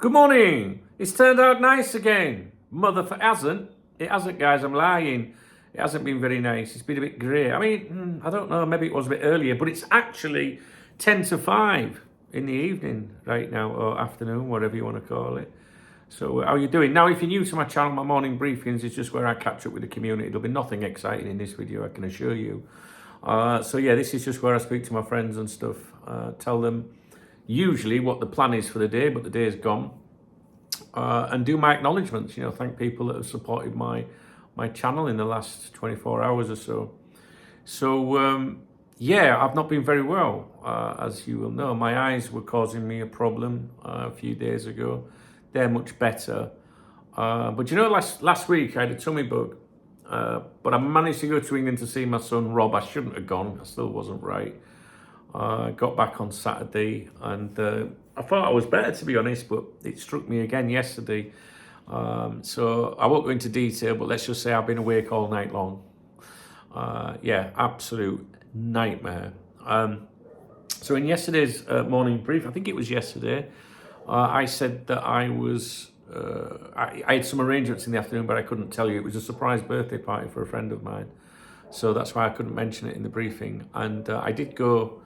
Good morning. It's turned out nice again. It hasn't, guys. I'm lying. It hasn't been very nice. It's been a bit grey. I mean, I don't know. Maybe it was a bit earlier, but it's actually 10 to 5 in the evening right now, or afternoon, whatever you want to call it. So, how are you doing? Now, if you're new to my channel, my morning briefings is just where I catch up with the community. There'll be nothing exciting in this video, I can assure you. So, yeah, this is just where I speak to my friends and stuff. Tell them usually what the plan is for the day, but the day is gone. And do my acknowledgements, thank people that have supported my channel in the last 24 hours or so. So, yeah, I've not been very well, as you will know. My eyes were causing me a problem a few days ago. They're much better. But last week I had a tummy bug. But I managed to go to England to see my son Rob. I shouldn't have gone. I still wasn't right. Got back on Saturday and I thought I was better, to be honest, but it struck me again yesterday. So I won't go into detail, but let's just say I've been awake all night long. Yeah, absolute nightmare. So in yesterday's morning brief, I think it was yesterday, I said that I had some arrangements in the afternoon, but I couldn't tell you. It was a surprise birthday party for a friend of mine. So that's why I couldn't mention it in the briefing. And I did go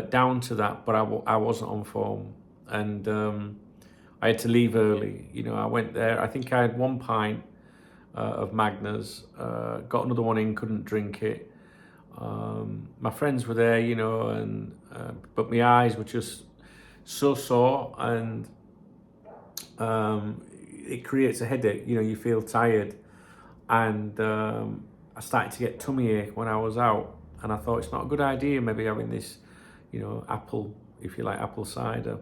down to that, but I wasn't on form. And I had to leave early. I went there. I think I had 1 pint of Magners, got another one in, couldn't drink it. My friends were there, but my eyes were just so sore, and it creates a headache. You feel tired, and I started to get tummy ache when I was out, and I thought it's not a good idea maybe having this, apple, if you like, apple cider.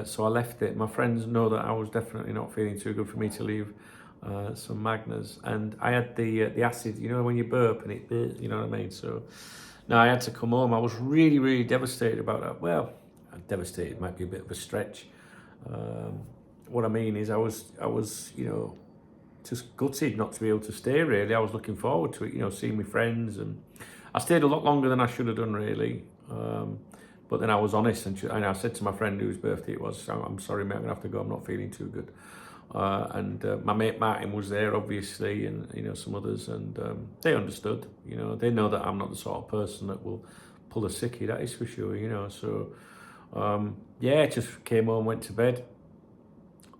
So I left it. My friends know that I was definitely not feeling too good for me to leave some Magners, and I had the acid, when you burp and it, you know what I mean. So now I had to come home. I was really, really devastated about that. Well, devastated might be a bit of a stretch. What I mean is I was just gutted not to be able to stay, really. I was looking forward to it, seeing my friends, and I stayed a lot longer than I should have done, really. But then I was honest, and I said to my friend whose birthday it was, I'm sorry, mate, I'm gonna have to go, I'm not feeling too good. And my mate Martin was there, obviously, and some others, and they understood. They know that I'm not the sort of person that will pull a sickie, that is for sure. So yeah, just came home, went to bed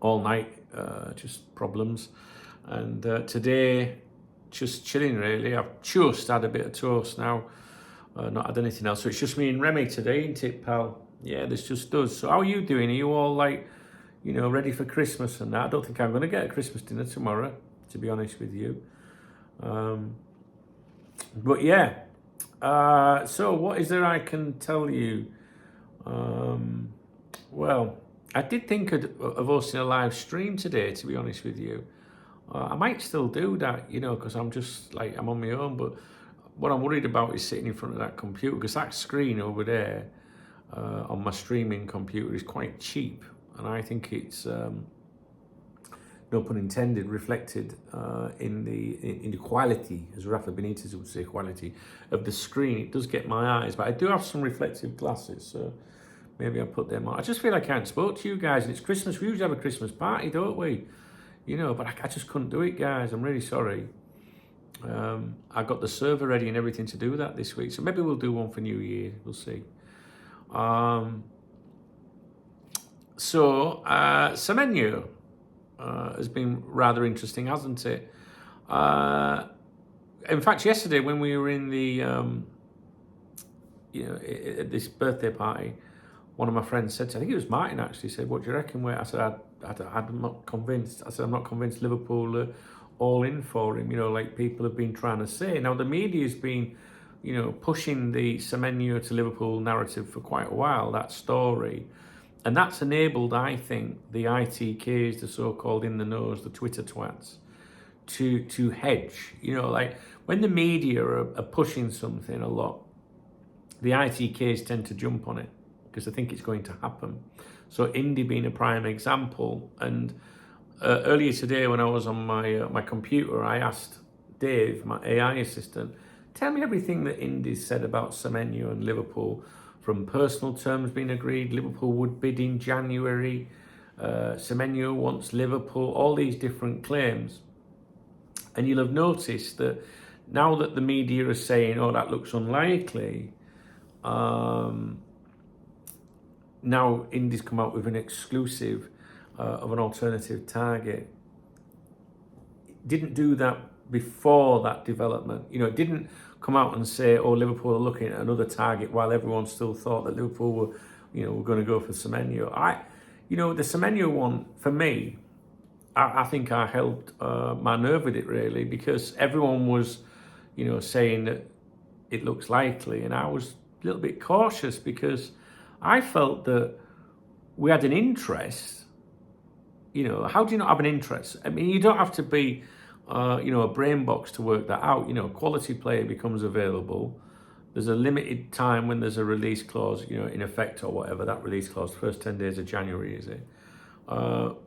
all night, just problems. And today, just chilling, really. I've just had a bit of toast now, not had anything else. So it's just me and Remy today, ain't it, pal? Yeah, this just does. So how are you doing? Are you all like, ready for Christmas and that? I don't think I'm going to get a Christmas dinner tomorrow, to be honest with you. But yeah, so what is there I can tell you? Well, I did think of hosting a live stream today, to be honest with you. I might still do that, because I'm just like, I'm on my own. But what I'm worried about is sitting in front of that computer, because that screen over there on my streaming computer is quite cheap. And I think it's, no pun intended, reflected in the quality, as Rafa Benitez would say, quality of the screen. It does get my eyes, but I do have some reflective glasses, so maybe I'll put them on. I just feel I can't spoke to you guys, and it's Christmas. We usually have a Christmas party, don't we? But I just couldn't do it, guys. I'm really sorry. I got the server ready and everything to do that this week, so maybe we'll do one for New Year. We'll see. So Semenyo has been rather interesting, hasn't it? In fact, yesterday when we were in the at this birthday party, one of my friends said to, I think it was Martin actually, said, "What do you reckon?" I said, I'm not convinced. I said, I'm not convinced Liverpool are all in for him, like people have been trying to say. Now, the media's been, pushing the Semenyo to Liverpool narrative for quite a while, that story. And that's enabled, I think, the ITKs, the so-called in the nose, the Twitter twats, to hedge. Like when the media are pushing something a lot, the ITKs tend to jump on it because they think it's going to happen. So Indy being a prime example. And earlier today when I was on my computer, I asked Dave, my AI assistant, tell me everything that Indy's said about Semenyo and Liverpool, from personal terms being agreed, Liverpool would bid in January, Semenyo wants Liverpool, all these different claims. And you'll have noticed that now that the media are saying, oh, that looks unlikely, now Indy's come out with an exclusive of an alternative target. Didn't do that before that development. It didn't come out and say, oh, Liverpool are looking at another target while everyone still thought that Liverpool were, were going to go for Semenyo. The Semenyo one, for me, I think I held my nerve with it really, because everyone was, saying that it looks likely, and I was a little bit cautious because I felt that we had an interest. How do you not have an interest? I mean, you don't have to be, a brain box to work that out. Quality player becomes available. There's a limited time when there's a release clause, in effect or whatever, that release clause, first 10 days of January, is it?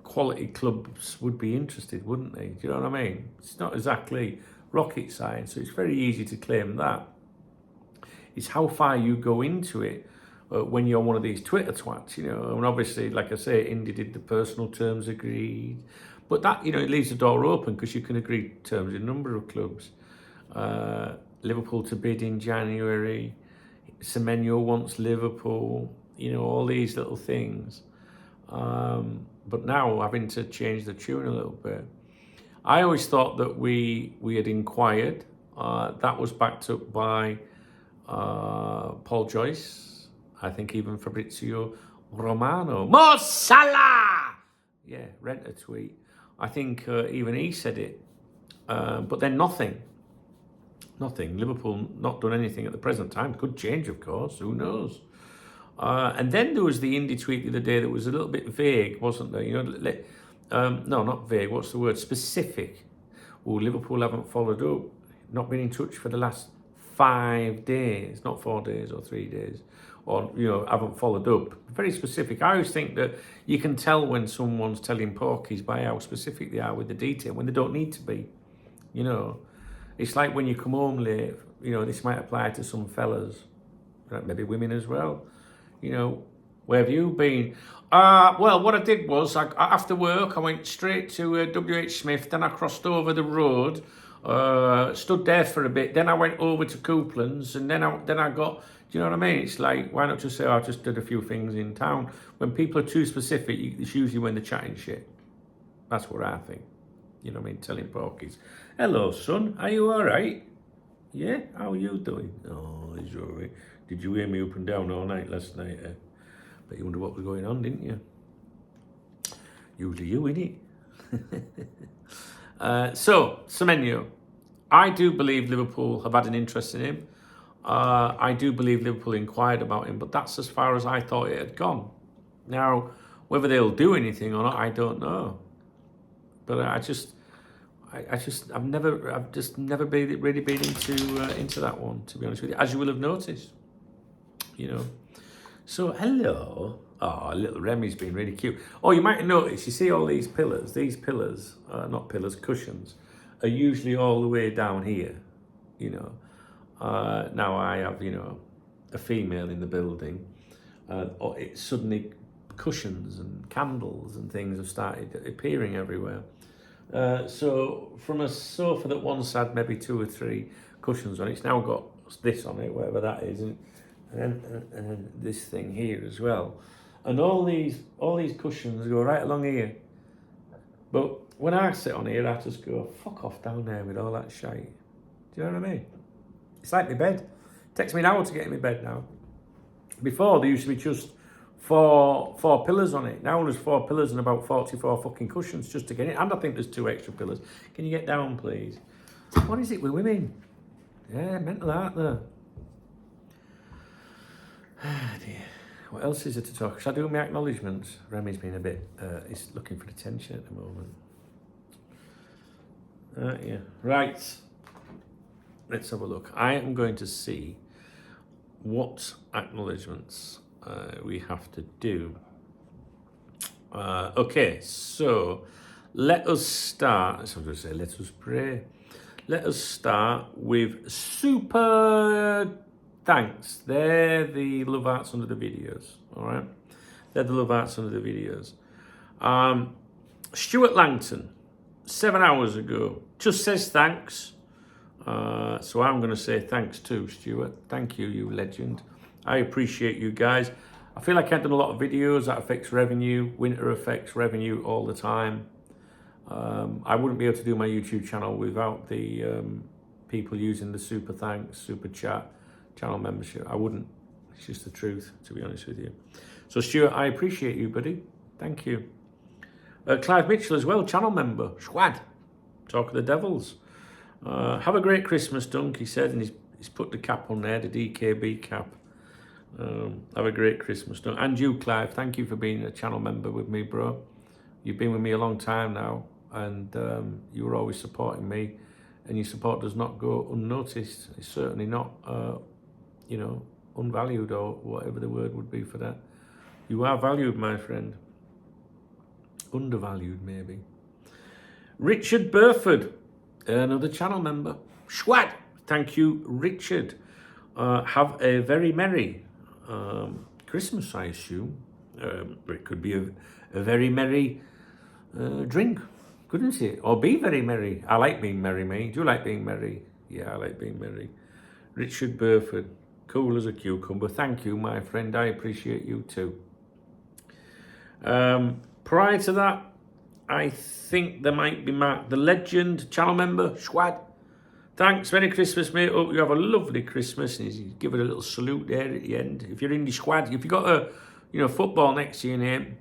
Quality clubs would be interested, wouldn't they? Do you know what I mean? It's not exactly rocket science, so it's very easy to claim that. It's how far you go into it when you're one of these Twitter twats, and obviously, like I say, Indy did the personal terms agreed, but that, it leaves the door open because you can agree terms with a number of clubs. Liverpool to bid in January, Semenyo wants Liverpool, all these little things. But now having to change the tune a little bit. I always thought that we had inquired. That was backed up by Paul Joyce. I think even Fabrizio Romano. Mo Salah! Yeah, rent a tweet. I think even he said it. But then nothing. Liverpool not done anything at the present time. Could change, of course. Who knows? And then there was the Indy tweet the other day that was a little bit vague, wasn't there? No, not vague. What's the word? Specific. Oh, Liverpool haven't followed up. Not been in touch for the last 5 days, not 4 days or 3 days, or haven't followed up. Very specific. I always think that you can tell when someone's telling porkies by how specific they are with the detail when they don't need to be. It's like when you come home late. This might apply to some fellas, maybe women as well. Where have you been? Well, what I did was, after work, I went straight to WH Smith, then I crossed over the road, stood there for a bit, then I went over to Coupland's, and then I got, do you know what I mean? It's like, why not just say, I just did a few things in town? When people are too specific, it's usually when they're chatting shit. That's what I think. You know what I mean? Telling porkies. Hello, son. Are you all right? Yeah? How are you doing? Oh, he's all right. Did you hear me up and down all night last night? But you wonder what was going on, didn't you? Usually you, innit? So, Semenyo. I do believe Liverpool have had an interest in him. I do believe Liverpool inquired about him, but that's as far as I thought it had gone. Now, whether they'll do anything or not, I don't know. But I've just never really been into that one, to be honest with you, as you will have noticed. So hello. Oh, little Remy's been really cute. Oh, you might notice, you see all these pillars, not pillars, cushions, are usually all the way down here, Now I have, a female in the building, it's suddenly cushions and candles and things have started appearing everywhere. So from a sofa that once had maybe 2 or 3 cushions on it, it's now got this on it, whatever that is, and then this thing here as well. And all these cushions go right along here. But when I sit on here, I just go, fuck off down there with all that shite. Do you know what I mean? It's like my bed. It takes me an hour to get in my bed now. Before, there used to be just four pillars on it. Now there's 4 pillars and about 44 fucking cushions just to get in. And I think there's 2 extra pillars. Can you get down, please? What is it with women? Yeah, mental art there. Ah, dear. What else is there to talk? Shall I do my acknowledgements? Remy's been a bit, he's looking for attention at the moment. Yeah. Right. Let's have a look. I am going to see what acknowledgements we have to do. Okay, so let us start. So I'm going to say, let us pray. Let us start with super thanks. They're the love hearts under the videos, all right? They're the love hearts under the videos. Stuart Langton, 7 hours ago, just says thanks. So I'm going to say thanks too, Stuart. Thank you, you legend. I appreciate you guys. I feel like I've done a lot of videos that affects revenue. Winter affects revenue all the time. I wouldn't be able to do my YouTube channel without the people using the super thanks, super chat, channel membership. I wouldn't. It's just the truth, to be honest with you. So Stuart, I appreciate you, buddy. Thank you. Clive Mitchell as well, channel member. Schwad. Talk of the Devils. Have a great Christmas, Dunk, he said, and he's put the cap on there, the DKB cap. Have a great Christmas, Dunk. And you, Clive, thank you for being a channel member with me, bro. You've been with me a long time now, and you were always supporting me, and your support does not go unnoticed. It's certainly not, unvalued, or whatever the word would be for that. You are valued, my friend. Undervalued, maybe. Richard Burford, another channel member. Schwad. Thank you, Richard. Have a very merry Christmas, I assume. It could be a very merry drink, couldn't it? Or be very merry. I like being merry, mate. Do you like being merry? Yeah, I like being merry. Richard Burford, cool as a cucumber. Thank you, my friend. I appreciate you too. Prior to that, I think there might be Mark, the legend, channel member, Schwad. Thanks, Merry Christmas, mate. Hope you have a lovely Christmas. And he's give it a little salute there at the end. If you're in the squad, if you've got a football next to your name,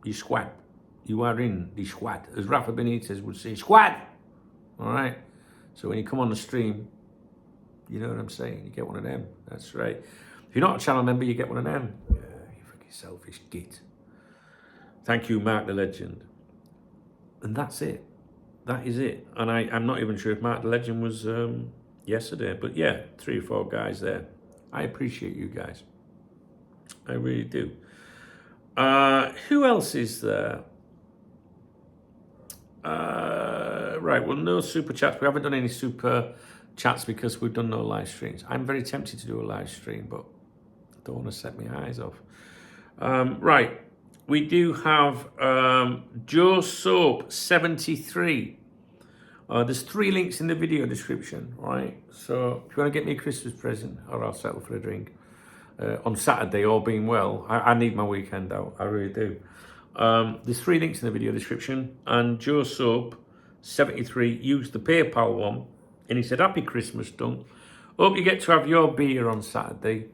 you squad. You are in the squad. As Rafa Benitez would say, squad. All right. So when you come on the stream, you know what I'm saying. You get one of them. That's right. If you're not a channel member, you get one of them. Yeah, you fucking selfish git. Thank you, Mark the Legend. And that's it. That is it. And I'm not even sure if Mark the Legend was yesterday. But yeah, 3 or 4 guys there. I appreciate you guys. I really do. Who else is there? Right, well, no super chats. We haven't done any super chats because we've done no live streams. I'm very tempted to do a live stream, but I don't want to set my eyes off. Right. We do have Joe Soap 73. There's 3 links in the video description, right? So if you want to get me a Christmas present, or I'll settle for a drink on Saturday, all being well. I need my weekend out. I really do. There's 3 links in the video description, and Joe Soap 73 used the PayPal one, and he said, "Happy Christmas, Dunk. Hope you get to have your beer on Saturday.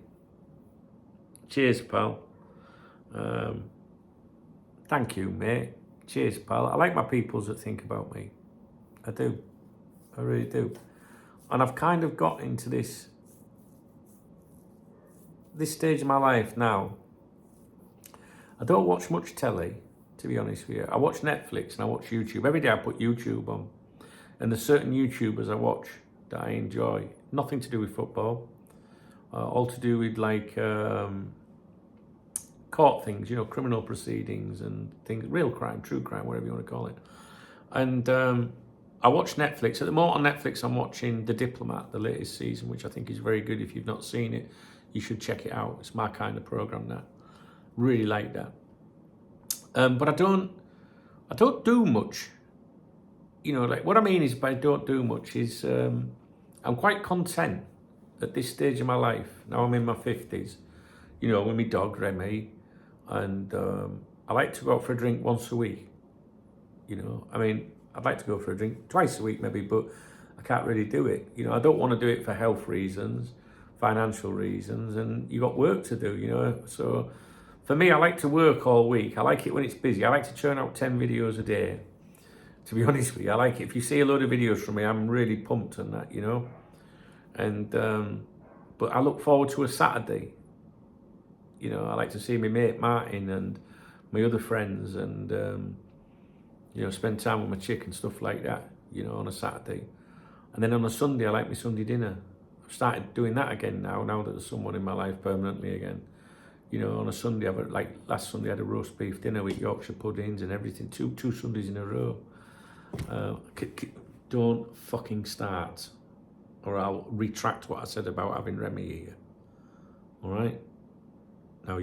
Cheers, pal." Thank you, mate. Cheers, pal. I like my peoples that think about me. I do. I really do. And I've kind of got into this stage of my life now. I don't watch much telly, to be honest with you. I watch Netflix and I watch YouTube. Every day I put YouTube on. And there's certain YouTubers I watch that I enjoy. Nothing to do with football. All to do with like court things, criminal proceedings and things, real crime, true crime, whatever you want to call it. And I watch Netflix. At the moment on Netflix, I'm watching The Diplomat, the latest season, which I think is very good. If you've not seen it, you should check it out. It's my kind of program, that. Really like that. But I don't do much. Like what I mean is by don't do much is I'm quite content at this stage of my life. Now I'm in my 50s, with my dog Remy, and I like to go out for a drink once a week. I'd like to go for a drink twice a week maybe, but I can't really do it. I don't want to do it for health reasons, financial reasons, and you got work to do, So for me, I like to work all week. I like it when it's busy. I like to churn out 10 videos a day. To be honest with you, I like it. If you see a load of videos from me, I'm really pumped on that, And but I look forward to a Saturday. I like to see my mate Martin and my other friends, and spend time with my chick and stuff like that, on a Saturday. And then on a Sunday, I like my Sunday dinner. I've started doing that again now that there's someone in my life permanently again. On a Sunday, like last Sunday, I had a roast beef dinner with Yorkshire puddings and everything. Two Sundays in a row. Don't fucking start, or I'll retract what I said about having Remy here. All right? Now,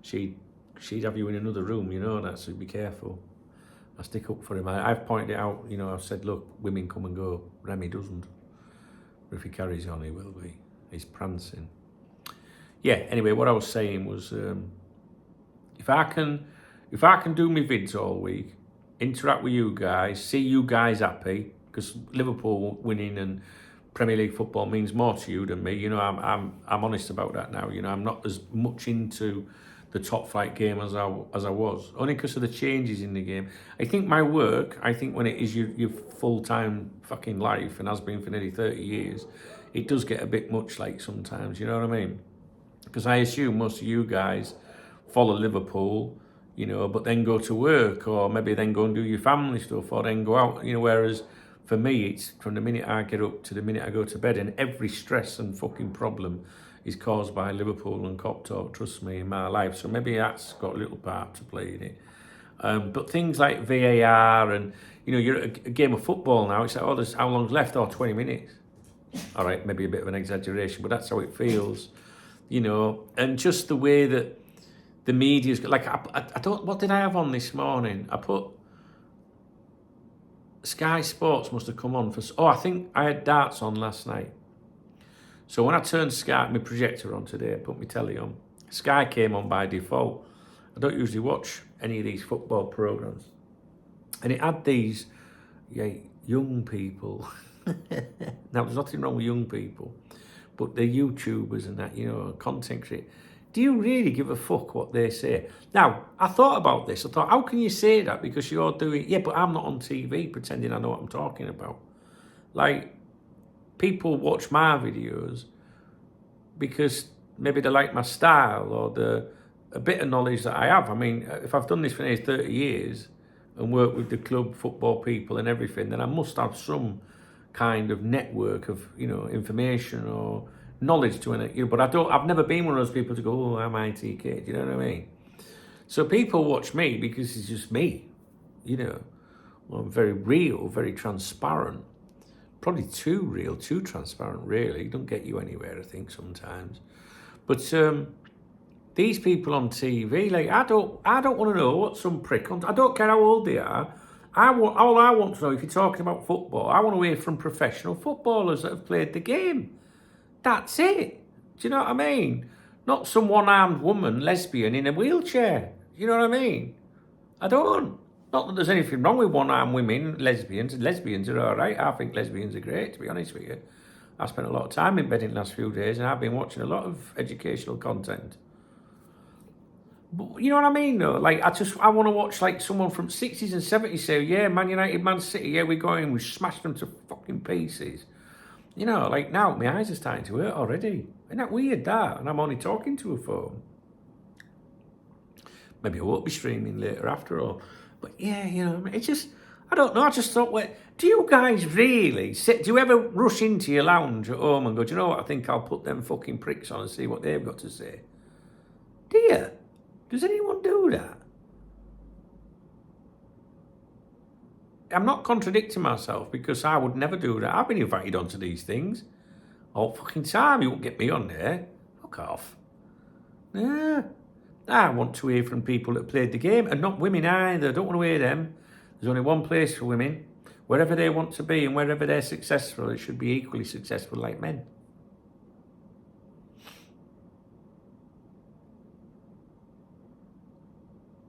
she she'd have you in another room, you know that, so be careful. I stick up for him. I've pointed it out, you know, I've said, look, women come and go. Remy doesn't. But if he carries on, he will be. He's prancing. Yeah, anyway, what I was saying was, if I can do my vids all week, interact with you guys, see you guys happy, because Liverpool winning and Premier League football means more to you than me. You know, I'm honest about that now. You know, I'm not as much into the top flight game as I was, only because of the changes in the game. I think my work, when it is your full-time fucking life, and has been for nearly 30 years, it does get a bit much like sometimes, you know what I mean? Because I assume most of you guys follow Liverpool, you know, but then go to work, or maybe then go and do your family stuff, or then go out, you know, whereas for me, it's from the minute I get up to the minute I go to bed, and every stress and fucking problem is caused by Liverpool and cop talk, trust me, in my life. So maybe that's got a little part to play in it. But things like VAR and, you know, you're at a game of football now, it's like, oh, there's how long's left? Oh, 20 minutes. All right, maybe a bit of an exaggeration, but that's how it feels, you know. And just the way that the media's, like, I don't, what did I have on this morning? I put, Sky Sports must have come on for, I think I had darts on last night. So when I turned Sky, my projector on today, I put my telly on, Sky came on by default. I don't usually watch any of these football programmes. And it had these young people. Now, there's nothing wrong with young people, but they're YouTubers and that, you know, content creators. Do you really give a fuck what they say? Now, I thought about this. I thought, how can you say that? Because you're doing, yeah, but I'm not on TV pretending I know what I'm talking about. Like, people watch my videos because maybe they like my style or a bit of knowledge that I have. I mean, if I've done this for nearly 30 years and worked with the club, football people and everything, then I must have some kind of network of, you know, information or knowledge to it. You know, but I've never been one of those people to go, oh, I'm ITK. Do you know what I mean? So people watch me because it's just me, you know. Well, I'm very real, very transparent. Probably too real, too transparent, really. It don't get you anywhere, I think, sometimes. But these people on TV, like, I don't want to know what some prick on. I don't care how old they are. All I want to know, if you're talking about football, I want to hear from professional footballers that have played the game. That's it. Do you know what I mean? Not some one-armed woman, lesbian in a wheelchair. You know what I mean? I don't. Not that there's anything wrong with one-armed women, lesbians. Lesbians are all right. I think lesbians are great, to be honest with you. I spent a lot of time in bed in the last few days, and I've been watching a lot of educational content. But you know what I mean, though? Like, I want to watch, like, someone from 60s and 70s say, yeah, Man United, Man City, yeah, we're going, we smashed them to fucking pieces. You know, like, now my eyes are starting to hurt already. Isn't that weird, that? And I'm only talking to a phone. Maybe I won't be streaming later after all. But yeah, you know, it's just, I don't know, I just thought, do you guys really, do you ever rush into your lounge at home and go, do you know what, I think I'll put them fucking pricks on and see what they've got to say? Do you? Does anyone do that? I'm not contradicting myself because I would never do that. I've been invited onto these things all fucking time. You won't get me on there. Fuck off. Yeah. I want to hear from people that played the game, and not women either. I don't want to hear them. There's only one place for women. Wherever they want to be and wherever they're successful, it should be equally successful like men.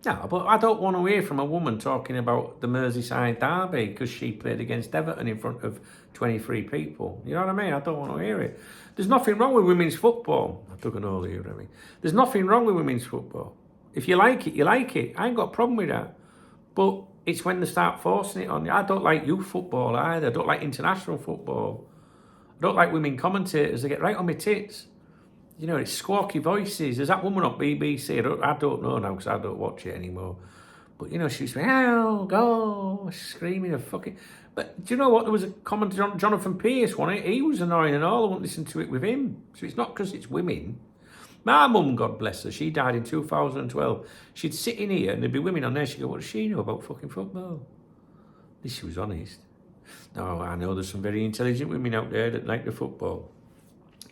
No, but I don't want to hear from a woman talking about the Merseyside derby because she played against Everton in front of 23 people. You know what I mean? I don't want to hear it. There's nothing wrong with women's football. I took an all here, Remy. There's nothing wrong with women's football. If you like it, you like it. I ain't got a problem with that. But it's when they start forcing it on you. I don't like youth football either. I don't like international football. I don't like women commentators. They get right on my tits. You know, it's squawky voices. There's that woman on BBC. I don't know now because I don't watch it anymore. But, you know, she's like, oh, go, screaming of fucking... But do you know what? There was a commentator, Jonathan Pearce, one. He was annoying and all. I won't listen to it with him. So it's not because it's women. My mum, God bless her, she died in 2012. She'd sit in here and there'd be women on there. She'd go, what does she know about fucking football? At least she was honest. No, I know there's some very intelligent women out there that like the football.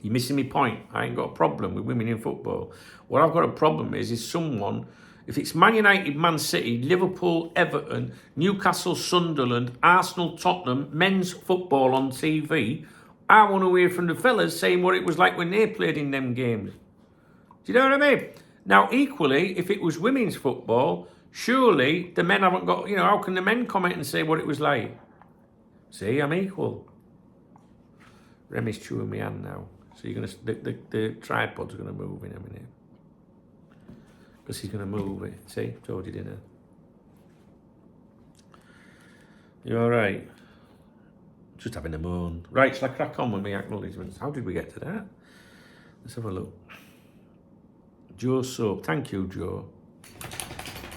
You're missing my point. I ain't got a problem with women in football. What I've got a problem is someone If it's Man United, Man City, Liverpool, Everton, Newcastle, Sunderland, Arsenal, Tottenham, men's football on TV, I want to hear from the fellas saying what it was like when they played in them games. Do you know what I mean? Now, equally, if it was women's football, surely the men haven't got, how can the men comment and say what it was like? See, I'm equal. Remy's chewing my hand now. So you're gonna, the tripod's gonna move in a minute. Because he's gonna move it. See, told you, didn't I? You alright? Just having a moan. Right, shall I crack on with my acknowledgements? How did we get to that? Let's have a look. Joe Soap. Thank you, Joe.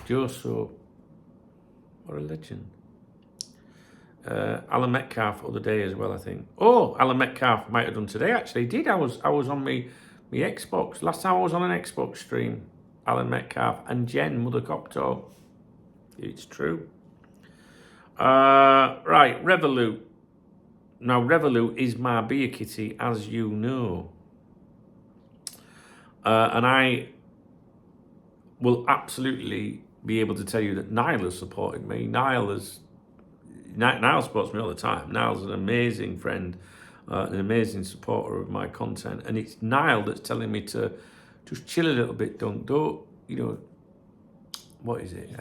Joe Soap. What a legend. Alan Metcalf other day as well, I think. Oh, Alan Metcalf might have done today, actually. He did. I was on my Xbox. Last time I was on an Xbox stream. Alan Metcalf and Jen, Mother Cocteau. It's true. Right, Revolut. Now, Revolut is my beer kitty, as you know. And I will absolutely be able to tell you that Niall has supported me. Niall supports me all the time. Niall's an amazing friend, an amazing supporter of my content. And it's Niall that's telling me to just chill a little bit. Don't what is it?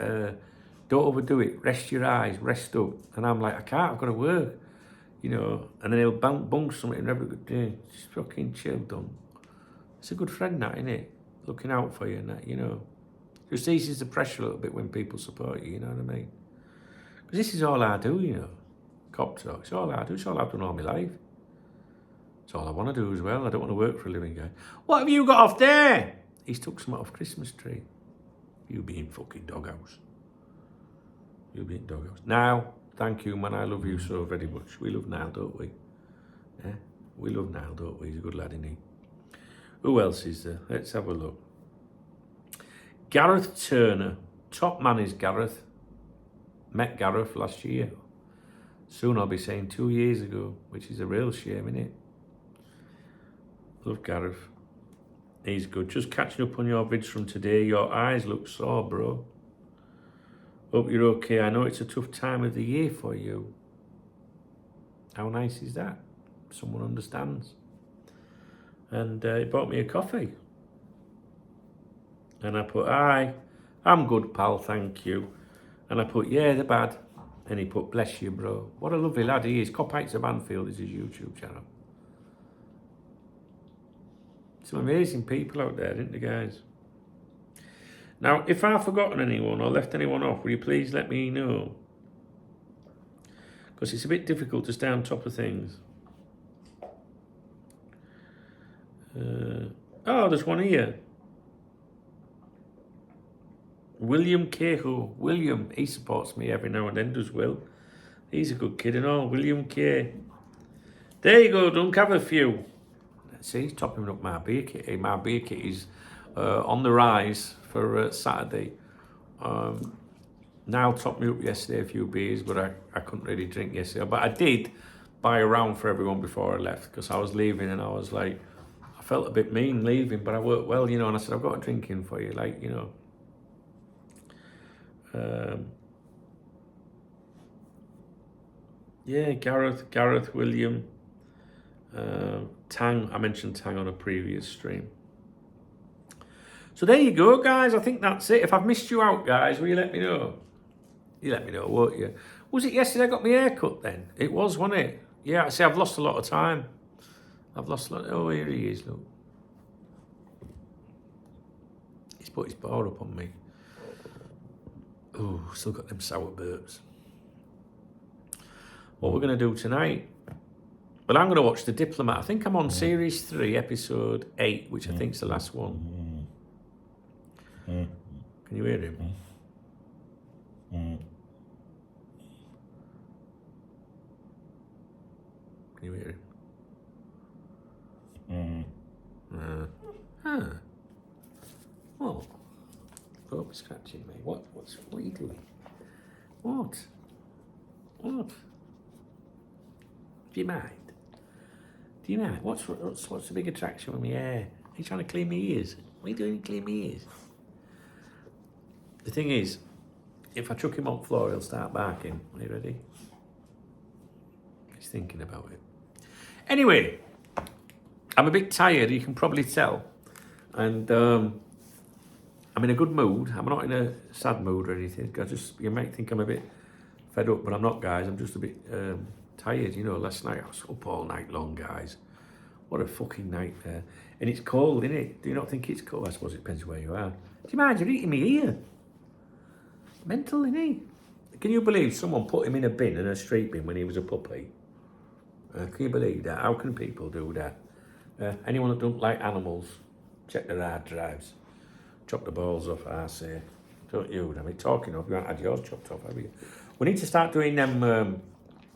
Don't overdo it. Rest your eyes, rest up. And I'm like, I can't, I've got to work. And then he'll bung something and every good day. Just fucking chill, don't. It's a good friend, that, isn't it? Looking out for you and that, Just eases the pressure a little bit when people support you, you know what I mean? Because this is all I do, Cop talk. It's all I do. It's all I've done all my life. It's all I want to do as well. I don't want to work for a living, guy. What have you got off there? He's took some off Christmas tree. You being fucking doghouse. You being doghouse. Now, thank you, man. I love you so very much. We love Niall, don't we? Yeah? We love Niall, don't we? He's a good lad, isn't he? Who else is there? Let's have a look. Gareth Turner. Top man is Gareth. Met Gareth last year. Soon I'll be saying 2 years ago, which is a real shame, isn't it? Love Gareth. He's good. Just catching up on your vids from today. Your eyes look sore, bro. Hope you're okay. I know it's a tough time of the year for you. How nice is that? Someone understands. And he bought me a coffee. And I put, hi, I'm good, pal, thank you. And I put, yeah, they're bad. And he put, bless you, bro. What a lovely lad he is. Copites of Anfield is his YouTube channel. Some amazing people out there, isn't there, guys? Now, if I've forgotten anyone or left anyone off, will you please let me know? Because it's a bit difficult to stay on top of things. Oh, there's one here. William Cahill. William, he supports me every now and then, does Will. He's a good kid and all. William K. There you go, Dunk, have a few. See, he's topping up my beer kit. My beer kit is on the rise for Saturday. Niall topped me up yesterday a few beers, but I couldn't really drink yesterday. But I did buy a round for everyone before I left because I was leaving and I was like, I felt a bit mean leaving, but I worked well, and I said, I've got a drink in for you, yeah, Gareth, William, Tang. I mentioned Tang on a previous stream. So there you go, guys. I think that's it. If I've missed you out, guys, will you let me know? You let me know, won't you? Was it yesterday I got my hair cut then? It was, wasn't it? Yeah, see, I've lost a lot of time. I've lost a lot. Oh, here he is, look. He's put his paw up on me. Oh, still got them sour burps. What we're going to do tonight? Well, I'm going to watch The Diplomat. I think I'm on Series 3, Episode 8, which I think is the last one. Can you hear him? Can you hear him? What? Oh, scratching me. What are you doing? What? Do you mind? Do you mind? What's the big attraction with my hair? Are you trying to clean my ears? What are you doing to clean my ears? The thing is, if I chuck him on the floor, he'll start barking. Are you ready? He's thinking about it. Anyway, I'm a bit tired, you can probably tell. And I'm in a good mood. I'm not in a sad mood or anything. You might think I'm a bit fed up, but I'm not, guys. I'm just a bit tired. You know, last night I was up all night long, guys. What a fucking nightmare. And it's cold, isn't it? Do you not think it's cold? I suppose it depends where you are. Do you mind? You're eating me ear. Mental, isn't he? Can you believe someone put him in a bin, in a street bin, when he was a puppy? Can you believe that? How can people do that? Anyone that don't like animals, check their hard drives. Chop the balls off, I say. Don't you? I mean, talking of, you haven't had yours chopped off, have you? We need to start doing them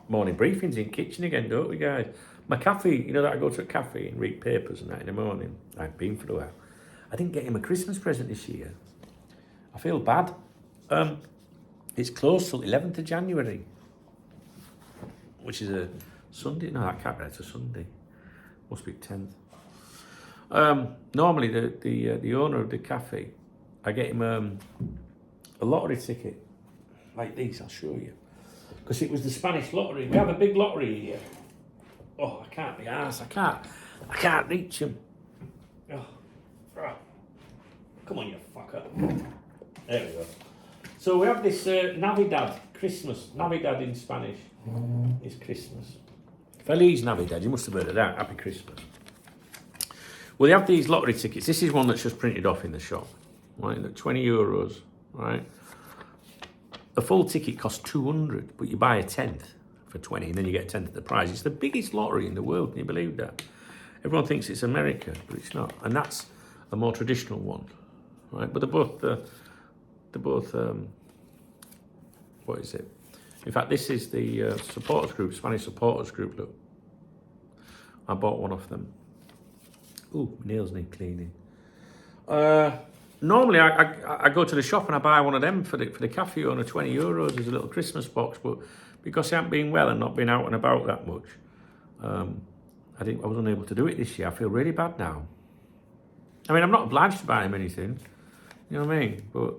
morning briefings in kitchen again, don't we, guys? My cafe, you know that I go to a cafe and read papers and that in the morning. I've been for a while. I didn't get him a Christmas present this year. I feel bad. It's closed till 11th of January, which is a Sunday. No, that can't be. It's a Sunday. Must be 10th. Normally, the owner of the cafe, I get him a lottery ticket like these. I'll show you, because it was the Spanish lottery. We have a big lottery here. Oh, I can't be arsed. I can't reach him. Oh. Come on, you fucker. There we go. So we have this Navidad, Christmas. Navidad in Spanish is Christmas. Feliz Navidad. You must have heard of that. Happy Christmas. Well, they have these lottery tickets. This is one that's just printed off in the shop, right? At €20, right? A full ticket costs 200, but you buy a tenth for 20, and then you get a tenth of the prize. It's the biggest lottery in the world. Can you believe that? Everyone thinks it's America, but it's not. And that's a more traditional one, right? But they're both. What is it? In fact, this is the supporters group, Spanish supporters group. Look, I bought one of them. Ooh, nails need cleaning. Normally, I go to the shop and I buy one of them for the cafe owner, €20 as a little Christmas box. But because I haven't been well and not been out and about that much, I was unable to do it this year. I feel really bad now. I mean, I'm not obliged to buy him anything, you know what I mean? But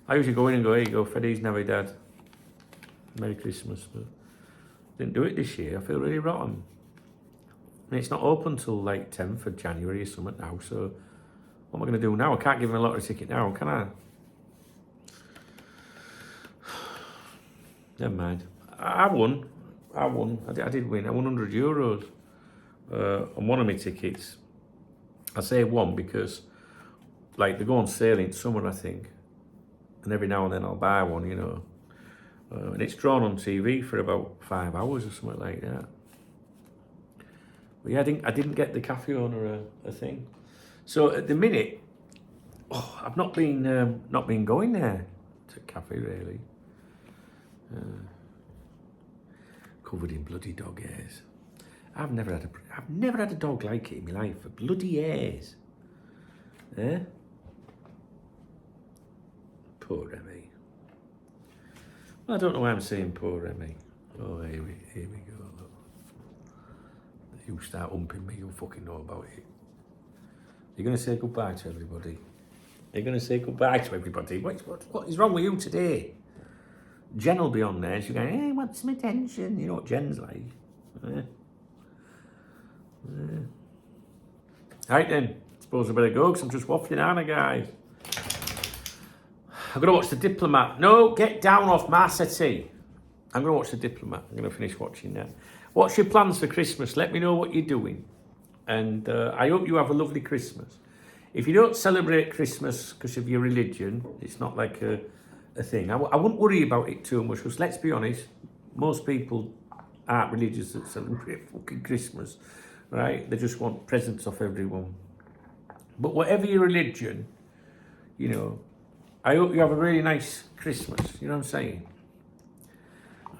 I usually go in and go, here you go, Feliz Navidad, Merry Christmas. But didn't do it this year. I feel really rotten. And it's not open till like 10th of January or something now, so what am I going to do now? I can't give him a lottery ticket now, can I? Never mind. I won. I did win. I won €100 on one of my tickets. I say won because, like, they go on sale in summer, I think, and every now and then I'll buy one, you know. And it's drawn on TV for about 5 hours or something like that. But yeah, I didn't get the cafe owner a thing. So at the minute, I've not been going there to cafe really. Covered in bloody dog hairs. I've never had a dog like it in my life. For bloody hairs. Eh? Poor Remy. Well, I don't know why I'm saying poor Remy. Oh, here we go. Look. You start humping me, you'll fucking know about it. You're going to say goodbye to everybody. You're going to say goodbye to everybody. What is wrong with you today? Jen will be on there. She'll go, hey, want some attention? You know what Jen's like. Right then. Suppose I better go because I'm just waffling on, guys. I'm going to watch The Diplomat. No, get down off my settee. I'm going to watch The Diplomat. I'm going to finish watching that. What's your plans for Christmas? Let me know what you're doing. And I hope you have a lovely Christmas. If you don't celebrate Christmas because of your religion, it's not like a thing. I wouldn't worry about it too much because, let's be honest, most people aren't religious that celebrate fucking Christmas, right? They just want presents off everyone. But whatever your religion, you know, I hope you have a really nice Christmas. You know what I'm saying?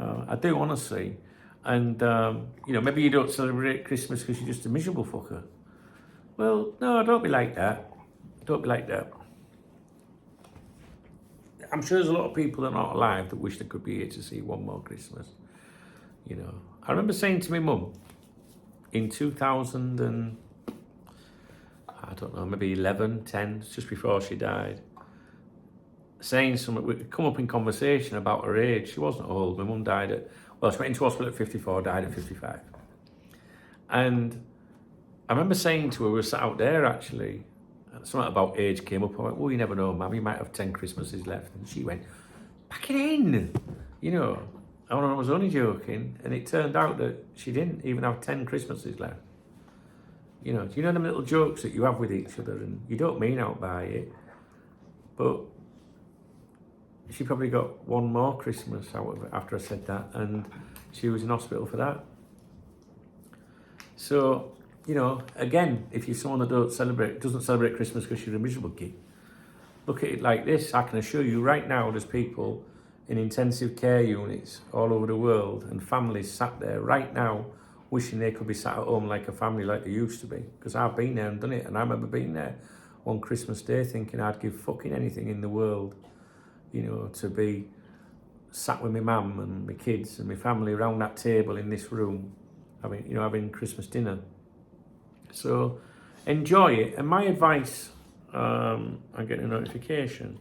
I do, honestly. And, you know, maybe you don't celebrate Christmas because you're just a miserable fucker. Well, no, don't be like that. Don't be like that. I'm sure there's a lot of people that are not alive that wish they could be here to see one more Christmas. You know, I remember saying to my mum in 2000 and, I don't know, maybe 11, 10, just before she died, saying something, we come up in conversation about her age. She wasn't old. My mum died at, well, she went into hospital at 54, died at 55. And I remember saying to her, we were sat out there actually, something about age came up. I went, well, you never know, Mum, you might have 10 Christmases left. And she went, pack it in, you know. And I was only joking, and it turned out that she didn't even have 10 Christmases left. You know, do you know them little jokes that you have with each other, and you don't mean out by it, but she probably got one more Christmas out of it after I said that, and she was in hospital for that. So, you know, again, if you're someone that doesn't celebrate Christmas because you're a miserable kid, look at it like this. I can assure you right now there's people in intensive care units all over the world and families sat there right now wishing they could be sat at home like a family like they used to be. Because I've been there and done it, and I remember being there on Christmas Day thinking I'd give fucking anything in the world, you know, to be sat with my mum and my kids and my family around that table in this room, having Christmas dinner. So enjoy it. And my advice, I'm getting a notification.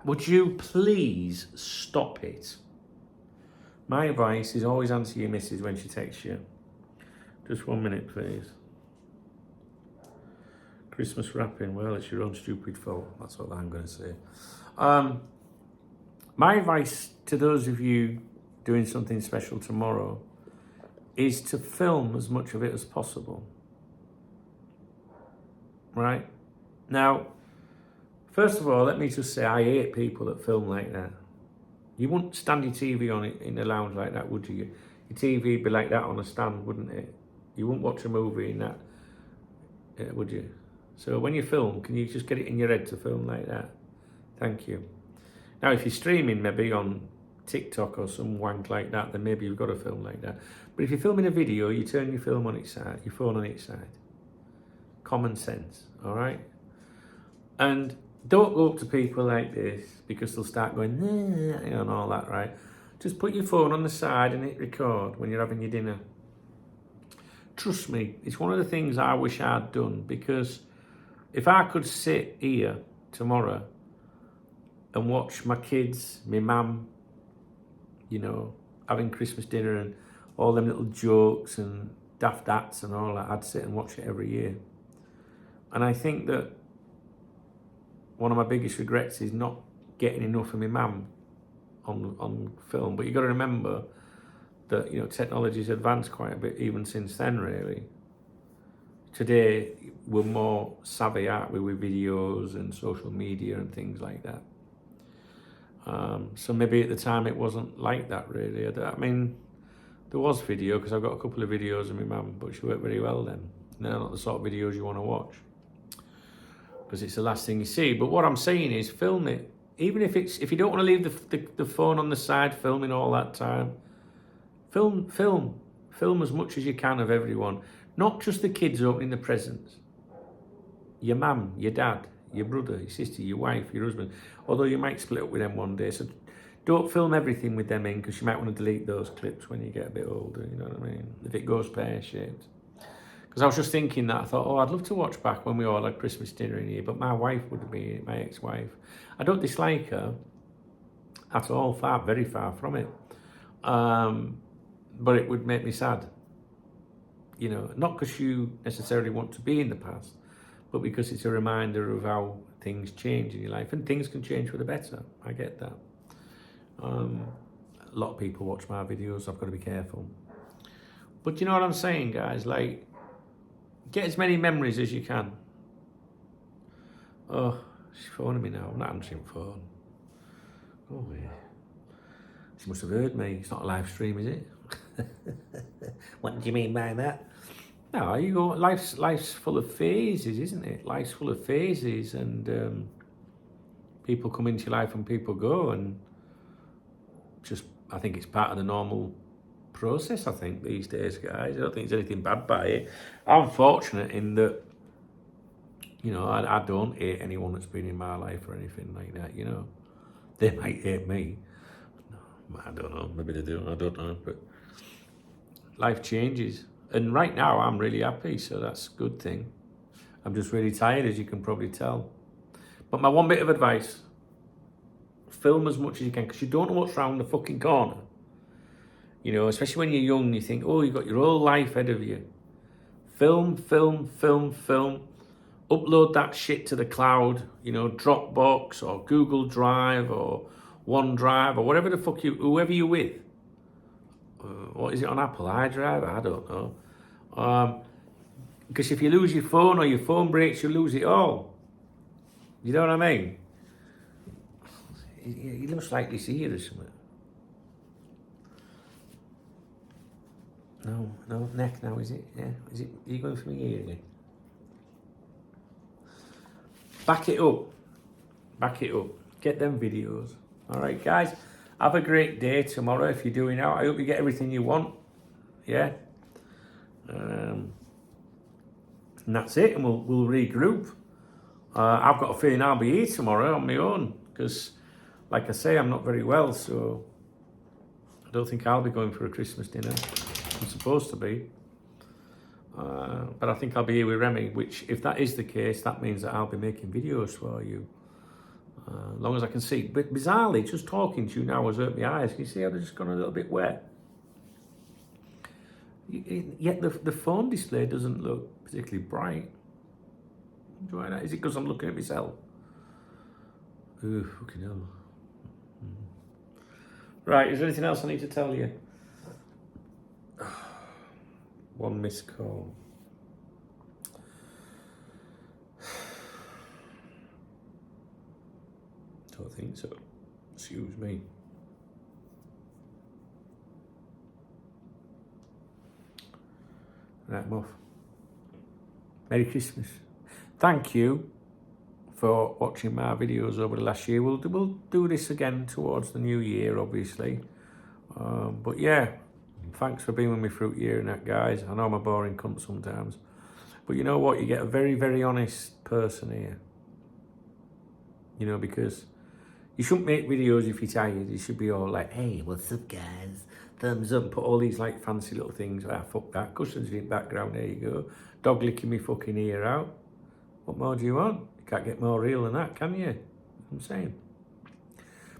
Would you please stop it? My advice is always answer your missus when she texts you. Just 1 minute, please. Christmas wrapping, well, it's your own stupid fault. That's what I'm going to say. My advice to those of you doing something special tomorrow is to film as much of it as possible. Right? Now, first of all, let me just say I hate people that film like that. You wouldn't stand your TV on it in the lounge like that, would you? Your TV would be like that on a stand, wouldn't it? You wouldn't watch a movie in that, would you? So when you film, can you just get it in your head to film like that? Thank you. Now, if you're streaming maybe on TikTok or some wank like that, then maybe you've got to film like that. But if you're filming a video, you turn your film on its side, your phone on its side. Common sense, all right? And don't go up to people like this because they'll start going, nah, and all that, right? Just put your phone on the side and hit record when you're having your dinner. Trust me, it's one of the things I wish I'd done, because if I could sit here tomorrow and watch my kids, my mum, you know, having Christmas dinner and all them little jokes and daft hats and all that, I'd sit and watch it every year. And I think that one of my biggest regrets is not getting enough of my mum on film. But you've got to remember that, you know, technology's advanced quite a bit even since then, really. Today, we're more savvy, aren't we, with videos and social media and things like that. So maybe at the time it wasn't like that, really. I mean, there was video, because I've got a couple of videos of my mum, but she worked very well then. And they're not the sort of videos you want to watch, because it's the last thing you see. But what I'm saying is, film it. Even if you don't want to leave the phone on the side filming all that time, film as much as you can of everyone. Not just the kids opening the presents. Your mum, your dad, your brother, your sister, your wife, your husband. Although you might split up with them one day. So don't film everything with them in, because you might want to delete those clips when you get a bit older, you know what I mean? If it goes pear-shaped. Because I was just thinking that, I thought, oh, I'd love to watch back when we all had Christmas dinner in here, but my wife would be my ex-wife. I don't dislike her at all, very far from it. But it would make me sad. You know, not because you necessarily want to be in the past, but because it's a reminder of how things change in your life, and things can change for the better. I get that. A lot of people watch my videos. I've got to be careful. But you know what I'm saying, guys? Like, get as many memories as you can. Oh, she's phoning me now. I'm not answering the phone. Oh, yeah. She must have heard me. It's not a live stream, is it? What do you mean by that? No, you go. Life's full of phases, isn't it? Life's full of phases, and people come into your life and people go, and just I think it's part of the normal process. I think these days, guys. I don't think there's anything bad by it. I'm fortunate in that, you know, I don't hate anyone that's been in my life or anything like that. You know, they might hate me. I don't know. Maybe they do. I don't know, but life changes. And right now, I'm really happy, so that's a good thing. I'm just really tired, as you can probably tell. But my one bit of advice, film as much as you can, because you don't know what's round the fucking corner. You know, especially when you're young, you think, oh, you've got your whole life ahead of you. Film. Upload that shit to the cloud, you know, Dropbox or Google Drive or OneDrive or whatever the fuck whoever you're with. What is it on Apple? iDrive? I don't know. Because if you lose your phone or your phone breaks, you lose it all. You know what I mean? He looks like this here or something. No, neck now, is it? Yeah, is it? Are you going for me ear again? Back it up. Get them videos. All right, guys. Have a great day tomorrow if you're doing out. I hope you get everything you want. Yeah. And that's it, and we'll regroup. I've got a feeling I'll be here tomorrow on my own because, like I say, I'm not very well, so I don't think I'll be going for a Christmas dinner. I'm supposed to be. But I think I'll be here with Remy, which, if that is the case, that means that I'll be making videos for you. As long as I can see. But bizarrely, just talking to you now has hurt my eyes. Can you see how they've just gone a little bit wet? Yet the phone display doesn't look particularly bright. Why not? Is it because I'm looking at myself? Ooh, fucking hell. Right, is there anything else I need to tell you? One missed call. Don't think so. Excuse me. Right, I'm off. Merry Christmas. Thank you for watching my videos over the last year. We'll do this again towards the new year, obviously. But yeah, thanks for being with me through the year and that, guys. I know I'm a boring cunt sometimes. But you know what? You get a very, very honest person here. You know, because you shouldn't make videos if you're tired. You should be all like, hey, what's up, guys? Thumbs up, put all these like fancy little things. Ah, fuck that. Cushions in the background, there you go. Dog licking me fucking ear out. What more do you want? You can't get more real than that, can you? I'm saying.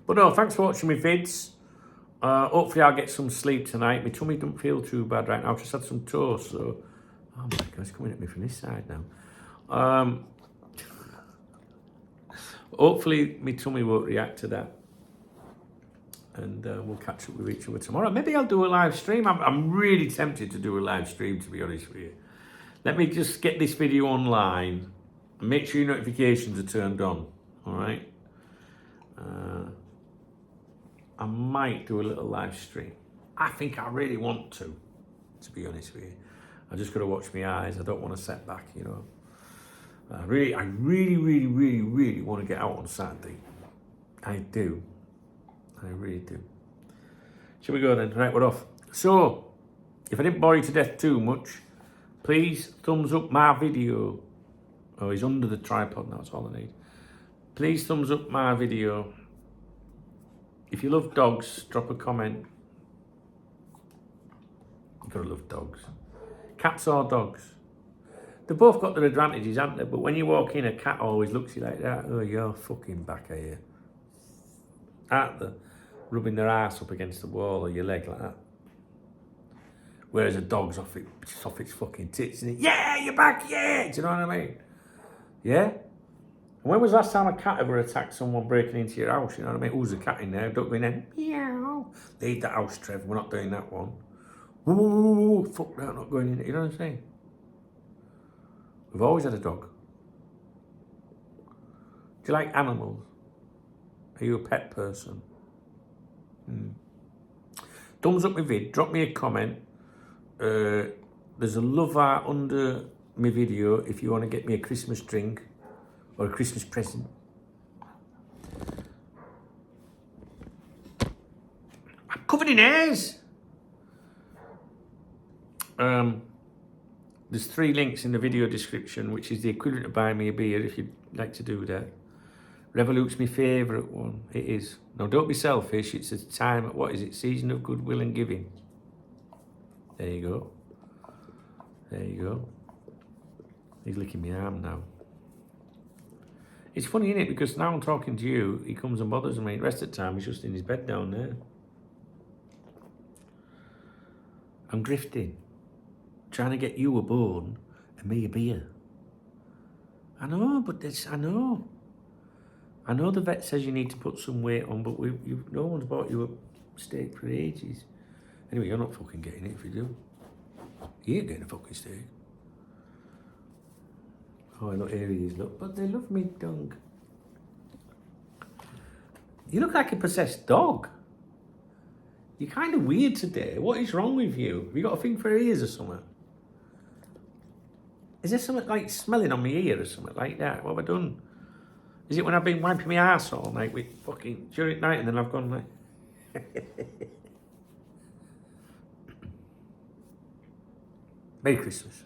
But no, thanks for watching my vids. Hopefully I'll get some sleep tonight. My tummy don't feel too bad right now. I've just had some toast, so... Oh my God, it's coming at me from this side now. Hopefully my tummy won't react to that. And we'll catch up with each other tomorrow. Maybe I'll do a live stream. I'm really tempted to do a live stream, to be honest with you. Let me just get this video online. And make sure your notifications are turned on. All right? I might do a little live stream. I think I really want to be honest with you. I just got to watch my eyes. I don't want to set back, you know. I really want to get out on Saturday. I do. I really do. Shall we go then? Right, we're off. So, if I didn't bore you to death too much, please thumbs up my video. Oh, he's under the tripod now, that's all I need. Please thumbs up my video. If you love dogs, drop a comment. You've got to love dogs. Cats or dogs. They've both got their advantages, haven't they? But when you walk in, a cat always looks at you like that. Oh, you're fucking back here. Aren't they? Rubbing their ass up against the wall or your leg like that. Whereas a dog's off its fucking tits and yeah, you're back, yeah! Do you know what I mean? Yeah? And when was the last time a cat ever attacked someone breaking into your house? You know what I mean? Who's a cat in there? Don't go in there. Meow. Leave the house, Trev. We're not doing that one. Whoa, fuck that, not going in there. You know what I'm saying? We've always had a dog. Do you like animals? Are you a pet person? Thumbs up my vid. Drop me a comment. There's a love art under my video if you want to get me a Christmas drink or a Christmas present. I'm covered in hairs. There's 3 links in the video description, which is the equivalent of buying me a beer if you'd like to do that. Revolut's my favourite one. It is. Now, don't be selfish. It's a time, what is it? Season of goodwill and giving. There you go. There you go. He's licking my arm now. It's funny, isn't it? Because now I'm talking to you, he comes and bothers me. The rest of the time, he's just in his bed down there. I'm grifting. Trying to get you a bone and me a beer. I know, but I know. I know the vet says you need to put some weight on, but no one's bought you a steak for ages. Anyway, you're not fucking getting it if you do. You ain't getting a fucking steak. Oh, look, here he is, look. But they love me, dog. You look like a possessed dog. You're kind of weird today. What is wrong with you? Have you got a thing for ears or something? Is there something like smelling on my ear or something like that? What have I done? Is it when I've been wiping my arse all night with fucking during night and then I've gone like... Merry Christmas.